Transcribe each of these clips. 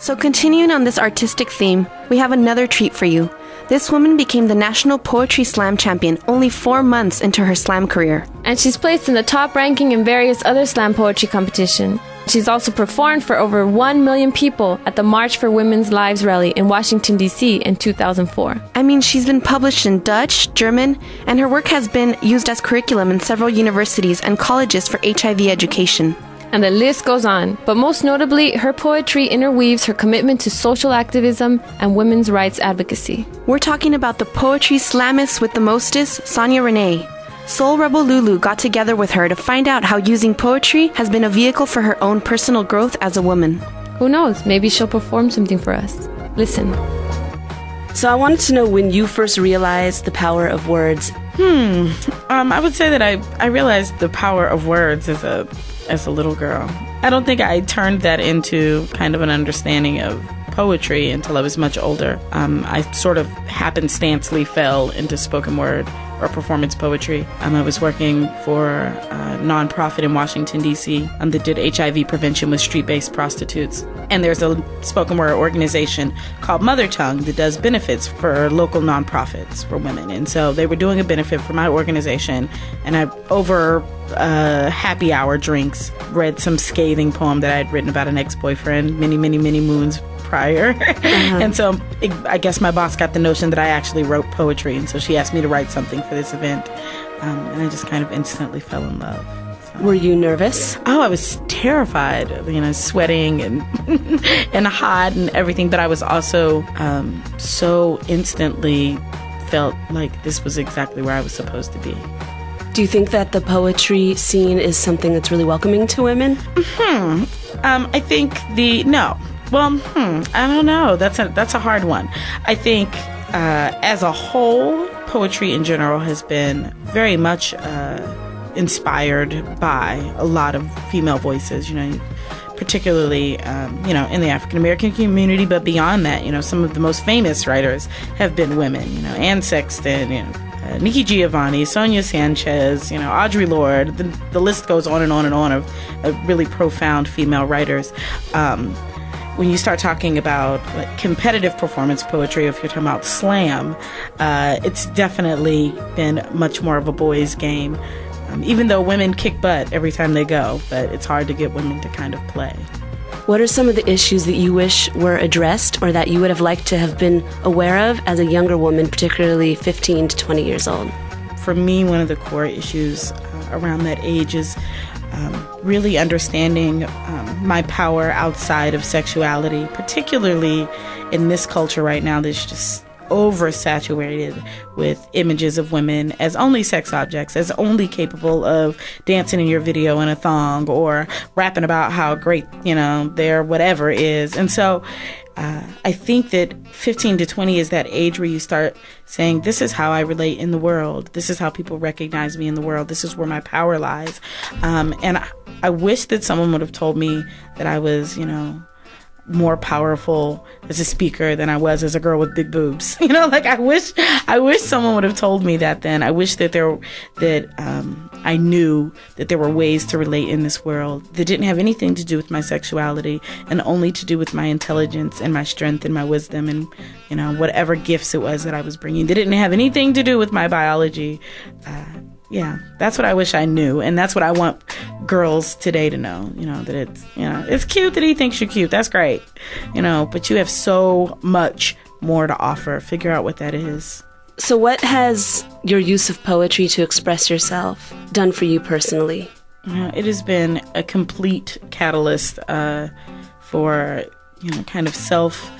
So continuing on this artistic theme, we have another treat for you. This woman became the National Poetry Slam champion only 4 months into her slam career. And she's placed in the top ranking in various other slam poetry competitions. She's also performed for over 1 million people at the March for Women's Lives rally in Washington, D.C. in 2004. I mean, she's been published in Dutch, German, and her work has been used as curriculum in several universities and colleges for HIV education. And the list goes on, but most notably, her poetry interweaves her commitment to social activism and women's rights advocacy. We're talking about the poetry slamist with the mostest, Sonya Renee. Soul Rebel Lulu got together with her to find out how using poetry has been a vehicle for her own personal growth as a woman. Who knows, maybe she'll perform something for us. Listen. So I wanted to know when you first realized the power of words. I would say that I realized the power of words as a little girl. I don't think I turned that into kind of an understanding of poetry until I was much older. I sort of happenstancely fell into spoken word or performance poetry. I was working for a nonprofit in Washington, D.C. That did HIV prevention with street-based prostitutes. And there's a spoken word organization called Mother Tongue that does benefits for local nonprofits for women. And so they were doing a benefit for my organization, and I, over happy hour drinks, read some scathing poem that I had written about an ex-boyfriend many moons prior. And so I guess my boss got the notion that I actually wrote poetry, and so she asked me to write something for this event, and I just kind of instantly fell in love. So. Were you nervous? Oh, I was terrified, sweating and and hot and everything, but I was also so instantly felt like this was exactly where I was supposed to be. Do you think that the poetry scene is something that's really welcoming to women? I think no. Well, I don't know. That's a hard one. I think as a whole, poetry in general has been very much inspired by a lot of female voices, particularly, in the African American community, but beyond that, some of the most famous writers have been women, Anne Sexton, Nikki Giovanni, Sonia Sanchez, Audre Lorde. The list goes on and on and on of really profound female writers. When you start talking about competitive performance poetry, if you're talking about slam, it's definitely been much more of a boys' game, even though women kick butt every time they go, but it's hard to get women to kind of play. What are some of the issues that you wish were addressed or that you would have liked to have been aware of as a younger woman, particularly 15 to 20 years old? For me, one of the core issues around that age is really understanding my power outside of sexuality, particularly in this culture right now that's just oversaturated with images of women as only sex objects, as only capable of dancing in your video in a thong or rapping about how great, their whatever is. And so I think that 15 to 20 is that age where you start saying, this is how I relate in the world. This is how people recognize me in the world. This is where my power lies. And I wish that someone would have told me that I was, more powerful as a speaker than I was as a girl with big boobs. I wish someone would have told me that then. I wish that I knew that there were ways to relate in this world that didn't have anything to do with my sexuality and only to do with my intelligence and my strength and my wisdom and, whatever gifts it was that I was bringing. They didn't have anything to do with my biology. Yeah, that's what I wish I knew, and that's what I want girls today to know. That it's cute that he thinks you're cute. That's great, but you have so much more to offer. Figure out what that is. So what has your use of poetry to express yourself done for you personally? It has been a complete catalyst for kind of self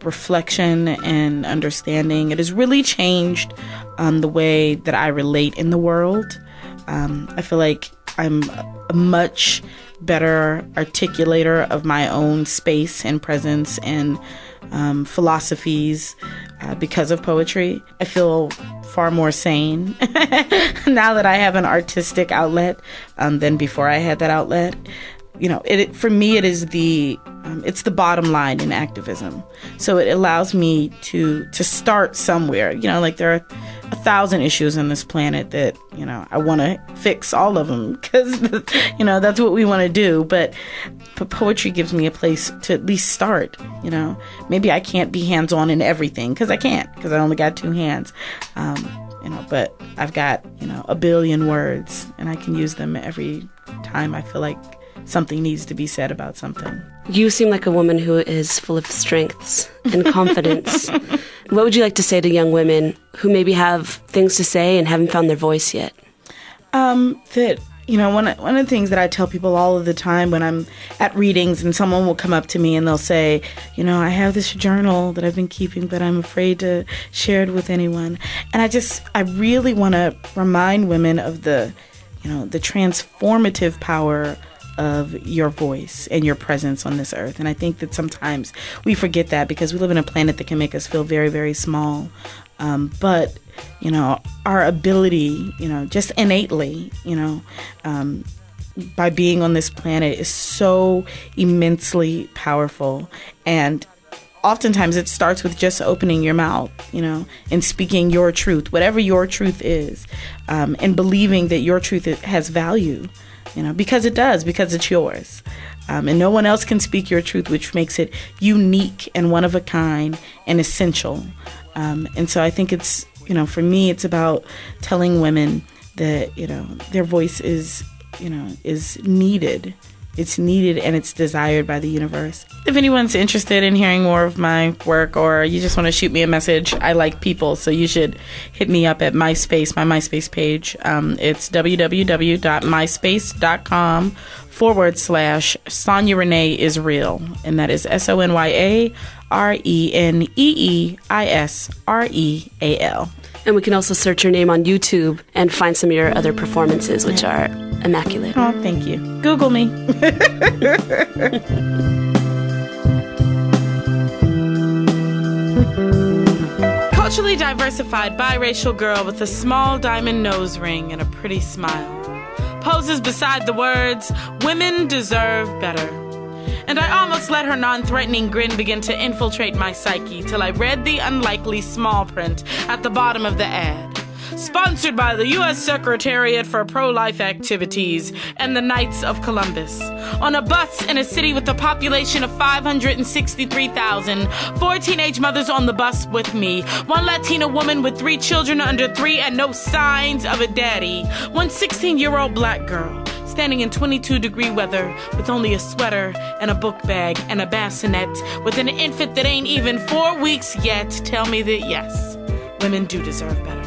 reflection and understanding. It has really changed the way that I relate in the world. I feel like I'm a much better articulator of my own space and presence and philosophies because of poetry. I feel far more sane now that I have an artistic outlet than before I had that outlet. For me, it is it's the bottom line in activism. So it allows me to start somewhere. There are 1,000 issues on this planet that, I want to fix all of them because, that's what we want to do. But poetry gives me a place to at least start, Maybe I can't be hands-on in everything because I can't, because I only got 2 hands. But I've got, 1 billion words, and I can use them every time I feel like something needs to be said about something. You seem like a woman who is full of strengths and confidence. What would you like to say to young women who maybe have things to say and haven't found their voice yet? That, one of the things that I tell people all of the time when I'm at readings and someone will come up to me and they'll say, I have this journal that I've been keeping, but I'm afraid to share it with anyone. And I really want to remind women of the transformative power of your voice and your presence on this earth. And I think that sometimes we forget that because we live in a planet that can make us feel very, very small. But, our ability, just innately, by being on this planet is so immensely powerful. And oftentimes it starts with just opening your mouth, and speaking your truth, whatever your truth is, and believing that your truth has value. Because it does, because it's yours. And no one else can speak your truth, which makes it unique and one of a kind and essential. And so I think it's, for me, it's about telling women that, their voice is needed. It's needed and it's desired by the universe. If anyone's interested in hearing more of my work, or you just want to shoot me a message, I like people, so you should hit me up at MySpace, my MySpace page. It's www.myspace.com/Sonya Renee is real. And that is SonyaReneeisreal. And we can also search your name on YouTube and find some of your other performances, which are immaculate. Oh, thank you. Google me. Culturally diversified biracial girl with a small diamond nose ring and a pretty smile poses beside the words, "Women deserve better." And I almost let her non-threatening grin begin to infiltrate my psyche till I read the unlikely small print at the bottom of the ad. Sponsored by the U.S. Secretariat for Pro-Life Activities and the Knights of Columbus. On a bus in a city with a population of 563,000, 4 teenage mothers on the bus with me, 1 Latina woman with 3 children under 3 and no signs of a daddy, 1 16-year-old black girl, standing in 22-degree weather with only a sweater and a book bag and a bassinet with an infant that ain't even 4 weeks yet, tell me that yes, women do deserve better.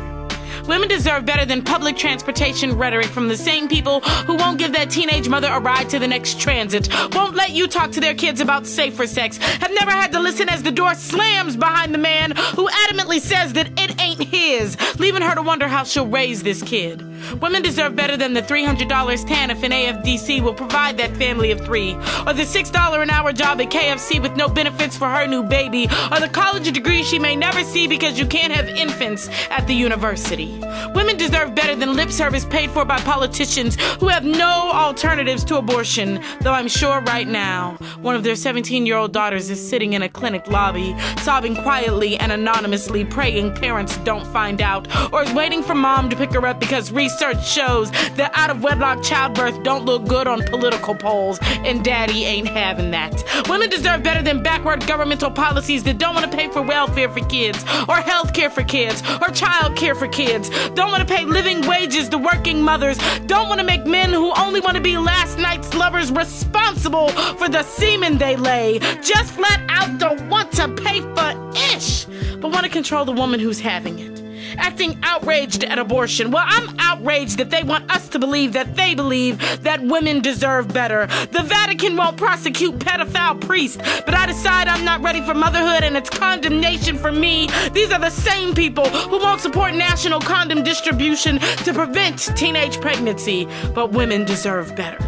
Women deserve better than public transportation rhetoric from the same people who won't give that teenage mother a ride to the next transit, won't let you talk to their kids about safer sex, have never had to listen as the door slams behind the man who adamantly says that it ain't his, leaving her to wonder how she'll raise this kid. Women deserve better than the $300 TANF and AFDC will provide that family of 3, or the $6 an hour job at KFC with no benefits for her new baby, or the college degree she may never see because you can't have infants at the university. Women deserve better than lip service paid for by politicians who have no alternatives to abortion, though I'm sure right now one of their 17-year-old daughters is sitting in a clinic lobby, sobbing quietly and anonymously, praying parents don't find out, or is waiting for mom to pick her up because research shows that out-of-wedlock childbirth don't look good on political polls, and daddy ain't having that. Women deserve better than backward governmental policies that don't want to pay for welfare for kids, or health care for kids, or child care for kids, don't want to pay living wages to working mothers, don't want to make men who only want to be last night's lovers responsible for the semen they lay, just flat out don't want to pay for ish, but want to control the woman who's having it. Acting outraged at abortion. Well, I'm outraged that they want us to believe that they believe that women deserve better. The Vatican won't prosecute pedophile priests, but I decide I'm not ready for motherhood and its condemnation for me. These are the same people who won't support national condom distribution to prevent teenage pregnancy, but women deserve better.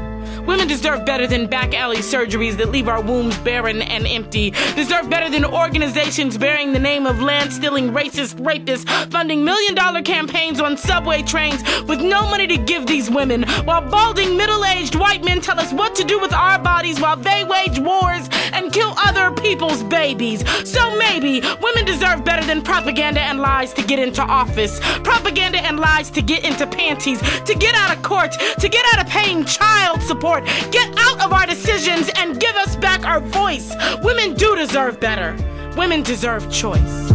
Women deserve better than back alley surgeries that leave our wombs barren and empty. Deserve better than organizations bearing the name of land-stealing racist rapists funding million-dollar campaigns on subway trains with no money to give these women, while balding middle-aged white men tell us what to do with our bodies while they wage wars and kill other people. people's babies. So maybe women deserve better than propaganda and lies to get into office. Propaganda and lies to get into panties, to get out of court, to get out of paying child support. Get out of our decisions and give us back our voice. Women do deserve better. Women deserve choice.